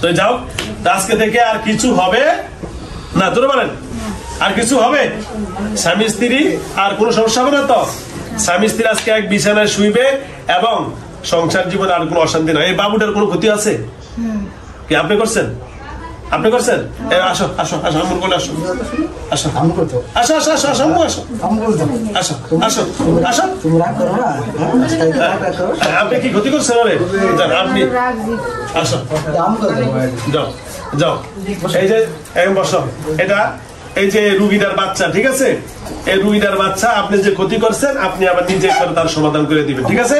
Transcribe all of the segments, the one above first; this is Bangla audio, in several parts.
তো যাও, আজকে থেকে আর কিছু হবে না, তোরা বলেন আর কিছু হবে? স্বামী স্ত্রী আর কোনো সমস্যা হবে না তো? স্বামী স্ত্রী আজকে এক বিছানায় শুইবে এবং সংসার জীবনে আর কোনো অশান্তি নয়। এই বাবুটার কোনো ক্ষতি আছে কি? আপনি করছেন? আপনি করছেন? আসো আসো আসো, আমার কোলে আসো, আসো আসো আসো আসো আসো আসো আসো আসো। আপনি কি ক্ষতি করছেন? আপনি আসো, যাও যাও। এই যে বসো, এটা এই যে রুগীটার বাচ্চা, ঠিক আছে? এই রুগীটার বাচ্চা আপনি যে ক্ষতি করছেন, আপনি আবার নিজে তার সমাধান করে দিবেন, ঠিক আছে?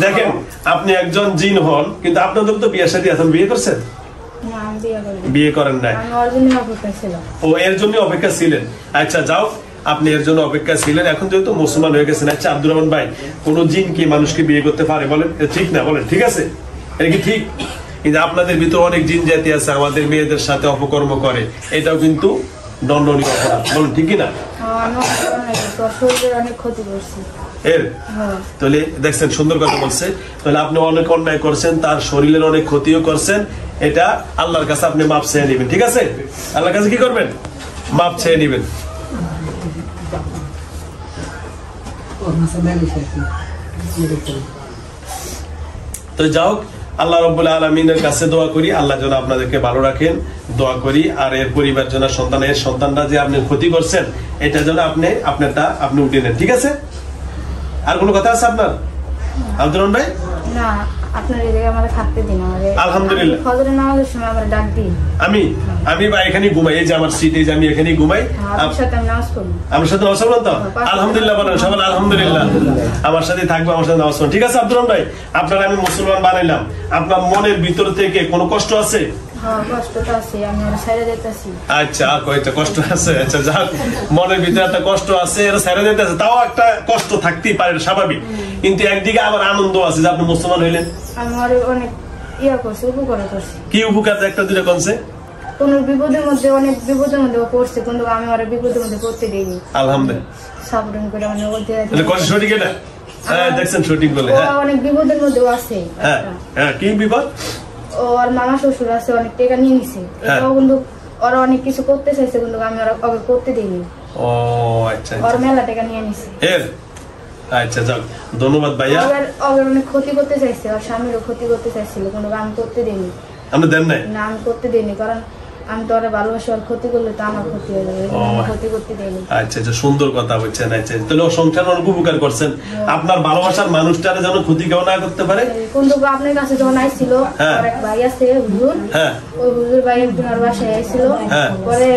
দেখেন, আপনি একজন জিন হন, কিন্তু আপনাদের তো বিয়ে শাদী এখন বিয়ে করছেন? বিয়ে করেন নাই? ও, এর জন্য অপেক্ষা ছিলেন। আচ্ছা যাও, আপনি এর জন্য অপেক্ষা ছিলেন, এখন যেহেতু মুসলমান হয়ে গেছেন। আচ্ছা আব্দুর রহমান ভাই, কোন জিন কি মানুষকে বিয়ে করতে পারে বলেন? ঠিক না বলেন? ঠিক আছে, এটা কি ঠিক? কিন্তু আপনাদের ভিতরে অনেক জিন জাতি আছে আমাদের মেয়েদের সাথে অপকর্ম করে, এটাও কিন্তু দণ্ডনীয় অপরাধ, বলেন ঠিক কিনা? তাহলে দেখছেন, সুন্দর কথা বলছে। তাহলে আপনি অনেক অন্যায় করছেন, তার শরীরের অনেক ক্ষতিও করছেন। এটা আল্লাহর কাছে আপনি মাপ চেয়ে নেবেন, ঠিক আছে? আল্লাহর কাছে কি করবেন? মাপ চেয়ে নেবেন। তো যাও, আল্লাহ রাব্বুল আলামিনের কাছে দোয়া করি, আল্লাহ যেন আপনাদেরকে ভালো রাখেন, দোয়া করি। আর এর পরিবার যেন সন্তানরা যে আপনি ক্ষতি করছেন, এটা যেন আপনারটা আপনি উঠে নেন, ঠিক আছে? আর কোনো কথা আছে আপনার আব্দুর রহমান ভাই? না, আপনার এই জায়গায় আমাদের থাকতে দিন। আলহামদুলিল্লাহ, ফজরের নামাজের সময় আমরা ডাক দিই। আমি এখানেই ঘুমাই, এই যে আমার সিট, এই যে আমি এখানেই ঘুমাই। আপনার সাথে আমি নামাজ পড়ব। আমার সাথে নামাজ পড়বেন তো? আলহামদুলিল্লাহ বলেন সবাই আলহামদুলিল্লাহ। আমার সাথে থাকবে, আমার সাথে নামাজ পড়বেন, ঠিক আছে? আব্দুর রহমান ভাই, আপনার আমি মুসলমান বানাইলাম, আপনার মনের ভিতর থেকে কোনো কষ্ট আছে? আচ্ছা, কয়টা কষ্ট আছে? আচ্ছা যাক, মনের ভিতরে একটা কষ্ট আছে, এটা ছেড়ে দিতে আছে। তাও একটা কষ্ট থাকতেই পারে, স্বাভাবিক। কিন্তু একদিকে আবার আনন্দ আছে যে আপনি মুসলমান হইলেন। আমার অনেক উপকার করছে। কি উপকার? একটা দুটো করছে? কোন বিপদের মধ্যে, অনেক বিপদের মধ্যে পড়ছে, কিন্তু আমি ওরা বিপদের মধ্যে পড়তে দিইনি। আলহামদুলিল্লাহ, সাবধান করে মানে বলতে সঠিক। এটা দেখছেন, সঠিক বলে। অনেক বিপদের মধ্যে আছে। হ্যাঁ, কি বিপদ? ওর মামা শ্বশুর আছে, অনেক টাকা নিয়ে নিছে, এটাও কিন্তু ওরা অনেক কিছু করতে চাইছে, কিন্তু আমি ওকে করতে দিইনি। ও আচ্ছা, ওর মেলা টাকা নিয়ে নিছে। আচ্ছা যাক, ধন্যবাদ ভাইয়া। ওর অনেক ক্ষতি করতে চাইছে, ওর স্বামীরও ক্ষতি করতে চাইছিল, কিন্তু আমি করতে দিইনি। আপনি দেন নাই? না, আমি করতে দিইনি, কারণ আমি তো ওরা ভালোবাসি, ওর ক্ষতি করলে তো আমার ক্ষতি হয়ে যাবে, ক্ষতি করতে দিইনি। আচ্ছা আচ্ছা, সুন্দর কথা বলছেন। আচ্ছা, তাহলে ও সংসার অনেক উপকার করছেন। আপনার ভালোবাসার মানুষটারে যেন ক্ষতি কেউ না করতে পারে। কিন্তু আপনার কাছে যখন আইছিল, ওর এক ভাই আছে হুজুর, ওই হুজুর ভাই একদিন ওর বাসায় আইছিল, পরে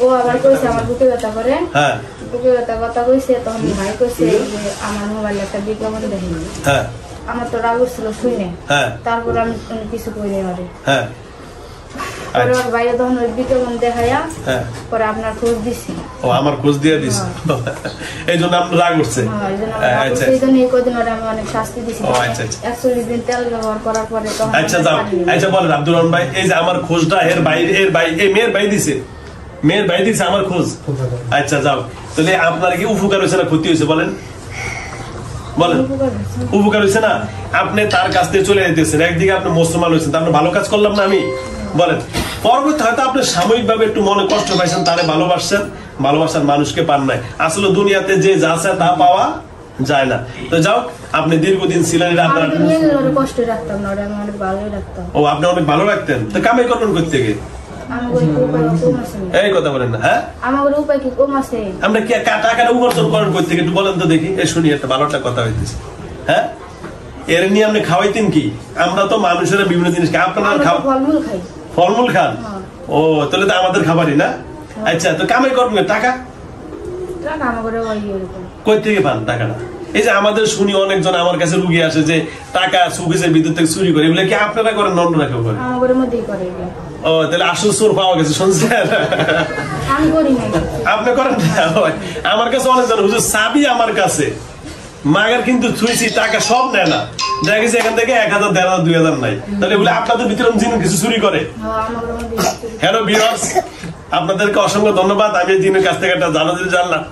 ও আবার কইছে আমার বুকে ব্যথা করে, বুকে ব্যথা কথা কইছে, তখন ভাই কইছে যে আমার মোবাইলে একটা বিজ্ঞাপন দেখেনি। আমার তো রাগ ছিল শুনে, তারপর আমি কিছু কইনি আরে। পরে ওর ভাইয়া তখন ওই বিজ্ঞাপন দেখাইয়া পরে আপনার খোঁজ দিছি। ও, আমার খোঁজ দিয়ে দিস, এই জন্য আপনার রাগ উঠছে? আচ্ছা, এই জন্য এই কদিন ওরা আমি অনেক শাস্তি দিছি। 41 দিন তেল ব্যবহার করার পরে তখন। আচ্ছা যাও, আচ্ছা বলেন আব্দুর রহমান ভাই, এই যে আমার খোঁজটা এর ভাই, এই মেয়ের ভাই দিছে, মেয়ের ভাই দিছে আমার খোঁজ। আচ্ছা যাও, তাহলে আপনার কি উপকার হয়েছে না ক্ষতি হয়েছে বলেন? বলেন, উপকার হয়েছে না? আপনি তার কাছ থেকে চলে যেতেছেন, একদিকে আপনি মুসলমান হয়েছেন, আপনি ভালো কাজ করলাম না আমি? বলেন, পরবর্তী হয়তো আপনি সাময়িক ভাবে একটু মনে কষ্ট পাইছেন, তারে ভালোবাসছেন, ভালোবাসার মানুষকে পান নাই। আসলে দুনিয়াতে যে যা আছে তা পাওয়া যায় না। তো যাও, আপনি দীর্ঘদিন ছিলেন, কষ্ট রাখতাম না, আমি অনেক ভালোই রাখতাম। ও, আপনি অনেক ভালো রাখতেন, তো কামাই করবেন করতে গিয়ে? এই কথা বলেন না। হ্যাঁ, আমার উপায় কি কম আছে? আমরা কি টাকাটা উপার্জন করেন করতে গিয়ে? একটু বলেন তো দেখি, শুনি একটা ভালো একটা কথা হইতেছে। হ্যাঁ, এর নিয়ে আপনি খাওয়াইতেন কি? আমরা তো মানুষের বিভিন্ন জিনিস খাই, আপনার ফলমূল খাই। ফলমূল খান? ও, তাহলে তো আমাদের খাবারই না। আচ্ছা, তো কামাই করবেন টাকা কই থেকে পান টাকাটা? এই যে আমাদের শুনি অনেকজন আমার কাছে রুগী আসে যে টাকা সুকেশের ভিতর থেকে চুরি করে, এগুলো কি আপনারা করেন? নন্দরা কেউ করে? ও, তাহলে আসল চোর পাওয়া গেছে, শুনছেন? আপনি করেন? আমার কাছে অনেকজন হুজুর চাবি আমার কাছে, মাগার কিন্তু ছুঁইছি, টাকা সব নেয় না। দেখা গেছে এখান থেকে 1000, 1500, 2000 নাই। তাহলে বলে আপনাদের ভিতরে জিন কিছু চুরি করে? হ্যালো ভিউয়ার্স, আপনাদেরকে অসংখ্য ধন্যবাদ। আমি জিনের কাছ থেকে একটা জানলাম।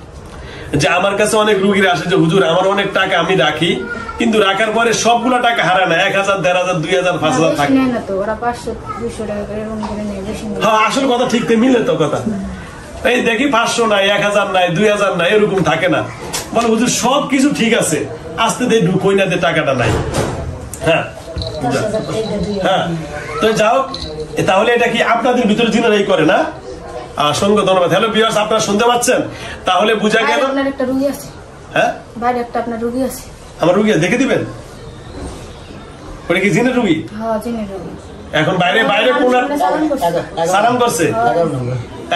যে আমার কাছে অনেক রুগীরা আসে যে হুজুর আমার অনেক টাকা আমি রাখি, কিন্তু রাখার পরে সবগুলো টাকা হারায় না, 1000, 1500, 2000, 5000 থাকে। হ্যাঁ আসল কথা ঠিক মিলে তো কথা। এই দেখি 500 নাই, 1000 নাই, 2000 নাই, এরকম থাকে না। বলে হুজুর সব কিছু ঠিক আছে, আস্তে দিয়ে ঢুকই না, টাকাটা নাই। হ্যাঁ হ্যাঁ, তো যাও। তাহলে এটা কি আপনাদের ভিতরে জিনারাই করে না? অসংখ্য ধন্যবাদ। হ্যালো ভিউয়ার্স, আপনারা শুনতে পাচ্ছেন? তাহলে বুঝা গেল। হ্যাঁ আমার রুগী দেখে দিবেন, ওটা কি জিনের রুগী? এখন বাইরে বাইরে কোন সালাম করছে?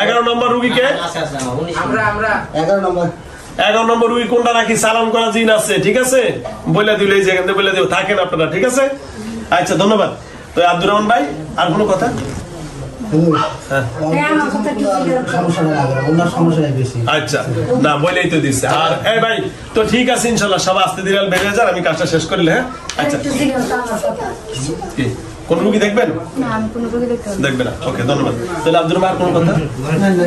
11 নম্বর রুগীকে 11 নম্বর রুগী কোনটা রাখি? সালাম করা জিন আছে, ঠিক আছে? বলে দিলে এই জায়গাতে বলে দিব, থাকেন আপনারা, ঠিক আছে? আচ্ছা ধন্যবাদ। তো আব্দুর রহমান ভাই আর কোনো কথা? আচ্ছা না বলেই তো দিচ্ছে। আর এই ভাই তো ঠিক আছে, ইনশাল্লাহ সব আস্তে ধীরে বেড়ে যান, আমি কাজটা শেষ করিলে। হ্যাঁ আচ্ছা, কোন রুগী দেখবেন? দেখবে না, ওকে ধন্যবাদ। তাহলে আব্দুর রহমান কোন কথা?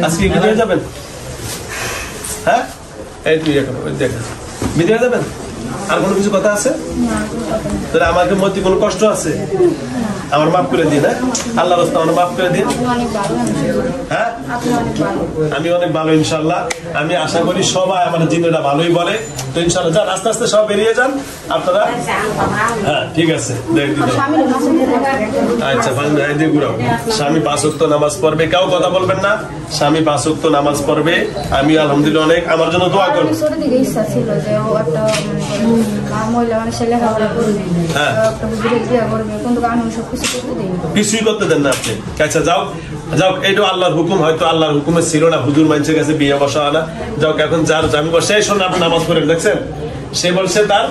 আজকে বিদায় যাবেন? হ্যাঁ এই তুই এখন দেখেন বিদায় যাবেন, আর কোনো কিছু কথা আছে? তাহলে আমাকে মধ্যে কোনো কষ্ট আছে? আমার মাফ করে দিন। হ্যাঁ আল্লাহ রাস্তা আমার মাফ করে দিন। হ্যাঁ আমি অনেক ভালো ইনশাল্লাহ। আমি আশা করি সবাই আমার জিনেরা ভালোই বলে। তো ইনশাল্লাহ যান, আস্তে আস্তে সব বেরিয়ে যান আপনারা। হ্যাঁ ঠিক আছে। আচ্ছা স্বামী 5 ওয়াক্ত নামাজ পড়বে, কেউ কথা বলবেন না। স্বামী 5 ওয়াক্ত নামাজ পড়বে। আমি আলহামদুলিল্লাহ অনেক আমার জন্য দোয়া করব। কিছুই করতে দেন না আপনি। আচ্ছা যাও যাও, এটা আল্লাহর হুকুম, হয়তো আল্লাহর হুকুমে ছিল না হুজুর মানুষের কাছে বিয়ে বসা না। যাও এখন যার জামি বসে শোন আপনি নামাজ পড়েন, দেখছেন? সে বলছে তার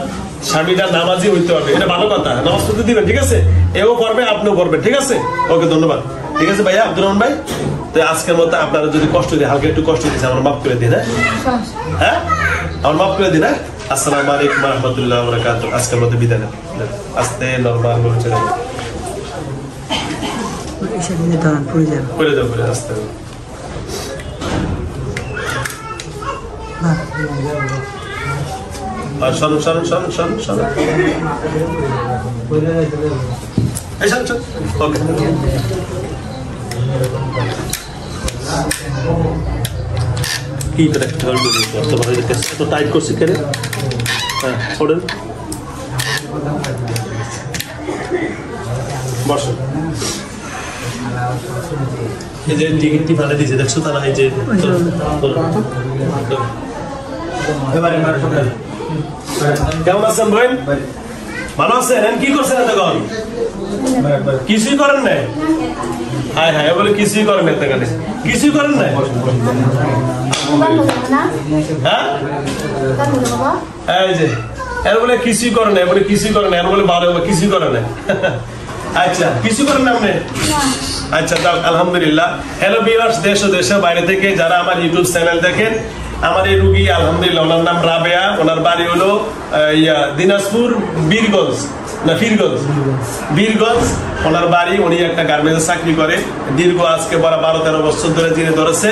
স্বামীটা নামাজি হইতে হবে, এটা ভালো কথা। নামাজ পড়তে দিবেন, ঠিক আছে? এও পড়বে আপনিও পড়বেন, ঠিক আছে? ওকে ধন্যবাদ। ঠিক আছে ভাইয়া আব্দুর রহমান ভাই, তো আজকের মতো আপনারা যদি কষ্ট দিয়ে হালকা একটু কষ্ট দিয়েছে আমার মাফ করে দিন। হ্যাঁ আমার মাফ করে দিন। হ্যাঁ আসসালামু আলাইকুম ওয়া রাহমাতুল্লাহি ওয়া বারাকাতুহু। আজকের মতো বিদায় নেন, আস্তে নরমাল করে চলে যান। করে যাও করে আস্তে। আর শোনো শোনো শোনো শোনো শোনো, এই শোনো শোনো, ওকে। কি করে ধরে তো টাইট করছি কেন? হ্যাঁ পড়েন, বসো। এই যে টিকিটটি ফালে দিয়েছে দেখছো তারা, এই যে কেমন আছেন বোন? ভালো আছেন? কি করছেন এতক্ষণ? কিছুই করেন নাই? হ্যাঁ হ্যাঁ বলে কিছুই করেন না, কিছুই করেন নাই? হ্যাঁ এই যে এর বলে কিছুই করে না, বলে কিছুই করে না, এর বলে ভালো কিছুই করে না। আচ্ছা কিছু করেন না আপনি? আচ্ছা যাক আলহামদুলিল্লাহ। হ্যালো ভিউয়ার্স, দেশ ও দেশের বাইরে থেকে যারা আমার ইউটিউব চ্যানেল দেখেন, আমার এই রুগী আলহামদুলিল্লাহ, ওনার নাম রাবেয়া, ওনার বাড়ি হলো দিনাজপুর বীরগঞ্জ না ফিরগঞ্জ, বীরগঞ্জ ওনার বাড়ি। উনি একটা গার্মেন্টসে চাকরি করে, দীর্ঘ আজকে 12-13 বছর ধরে যিনি ধরেছে।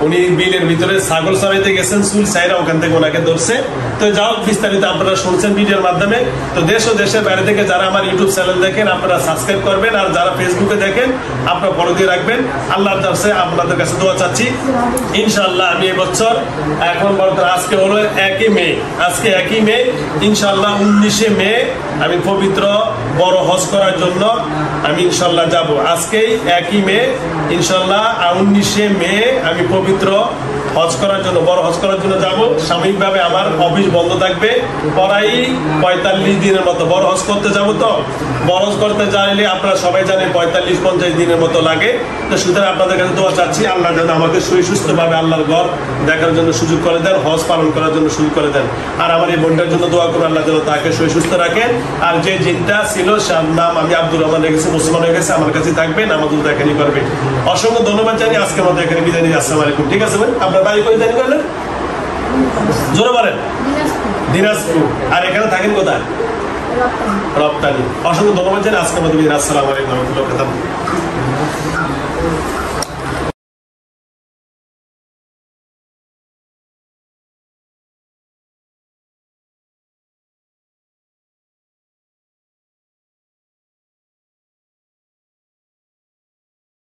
উনি বিলের ভিতরে ছাগল চড়াইতে গেছেন, চুল সাইরা ওখান থেকে ওনাকে ধরছে। তো যাও বিস্তারিত আপনারা শুনছেন ভিডিওর মাধ্যমে। তো দেশ ও দেশের বাইরে থেকে যারা আমার ইউটিউব চ্যানেল দেখেন আপনারা সাবস্ক্রাইব করবেন, আর যারা ফেসবুকে দেখেন আপনারা ফলো দিয়ে রাখবেন। আল্লাহর কাছে আপনাদের কাছে দোয়া চাচ্ছি ইনশাআল্লাহ আমি এবছর এখন বর্তমানে আজকে হলো 1 মে, আজকে 1 মে ইনশাআল্লাহ 19 মে আমি পবিত্র বড় হজ করার জন্য আমি ইনশাআল্লাহ যাব। আজকেই 1 মে ইনশাআল্লাহ 19 মে আমি পবিত্র হজ করার জন্য বড় হজ করার জন্য যাব। সাময়িকভাবে আমার অফিস বন্ধ থাকবে, প্রায় 45 দিনের মতো বড় হজ করতে যাব। তো বড় হজ করতে চাইলে আপনারা সবাই জানেন 45-50 দিনের মতো লাগে। তো সুতরাং আপনাদের কাছে দোয়া চাচ্ছি আল্লাহ যেন আমাকে সুস্থভাবে আল্লাহর ঘর দেখার জন্য সুযোগ করে দেন, হজ পালন করার জন্য সুযোগ করে দেন। আর আমার এই বোনটার জন্য দোয়া করুন আল্লাহ যেন তাকে সুস্থ রাখেন। আর যে জিনটা ছিল তার নাম আমি আব্দুর রহমান রেখেছি, মুসলমান হয়ে গেছে, আমার কাছে থাকবে, নামাজ এখানেই করবে। অসংখ্য ধন্যবাদ জানিয়ে আজকের মতো এখানে বিদায় নিচ্ছি। আসসালামু আলাইকুম। ঠিক আছে ভাই, আপনার বাড়ি কই জানি করলেন? জোরে বলেন। দিনাজপুর। আর এখানে থাকেন কোথায়? রপ্তানি। অসংখ্য ধন্যবাদ জানিয়ে আজকের মতো বিদায়। আসসালামু আলাইকুম ওয়া রাহমাতুল্লাহি ওয়া বারাকাতুহু।